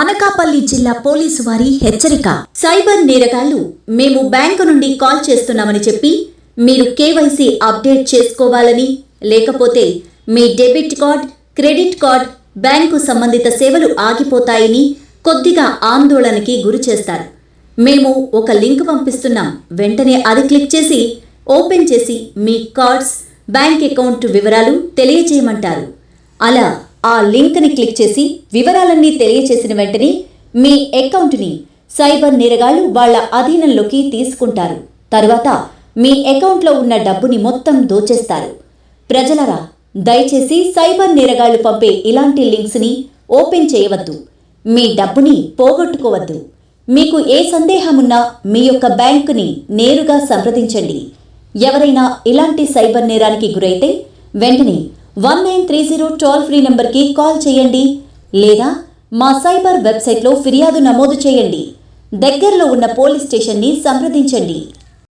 అనకాపల్లి జిల్లా పోలీసు వారి హెచ్చరిక. సైబర్ నేరగాళ్లు మేము బ్యాంకు నుండి కాల్ చేస్తున్నామని చెప్పి మీరు కేవైసీ అప్డేట్ చేసుకోవాలని, లేకపోతే మీ debit card, credit card, bank సంబంధిత సేవలు ఆగిపోతాయని కొద్దిగా ఆందోళనకి గురి చేస్తారు. మేము ఒక లింక్ పంపిస్తున్నాం, వెంటనే అది క్లిక్ చేసి ఓపెన్ చేసి మీ కార్డ్స్, బ్యాంక్ అకౌంట్ వివరాలు తెలియజేయమంటారు. అలా ఆ లింక్ని క్లిక్ చేసి వివరాలన్నీ తెలియచేసిన వెంటనే మీ అకౌంట్ని సైబర్ నేరగాళ్లు వాళ్ళ అధీనంలోకి తీసుకుంటారు. తర్వాత మీ అకౌంట్లో ఉన్న డబ్బుని మొత్తం దోచేస్తారు. ప్రజలరా, దయచేసి సైబర్ నేరగాళ్లు పంపే ఇలాంటి లింక్స్ని ఓపెన్ చేయవద్దు. మీ డబ్బుని పోగొట్టుకోవద్దు. మీకు ఏ సందేహమున్నా మీ యొక్క బ్యాంకుని నేరుగా సంప్రదించండి. ఎవరైనా ఇలాంటి సైబర్ నేరానికి గురైతే వెంటనే 1930 టోల్ ఫ్రీ నంబర్కి కాల్ చేయండి, లేదా మా సైబర్ వెబ్సైట్లో ఫిర్యాదు నమోదు చేయండి. దగ్గరలో ఉన్న పోలీస్ స్టేషన్ని సంప్రదించండి.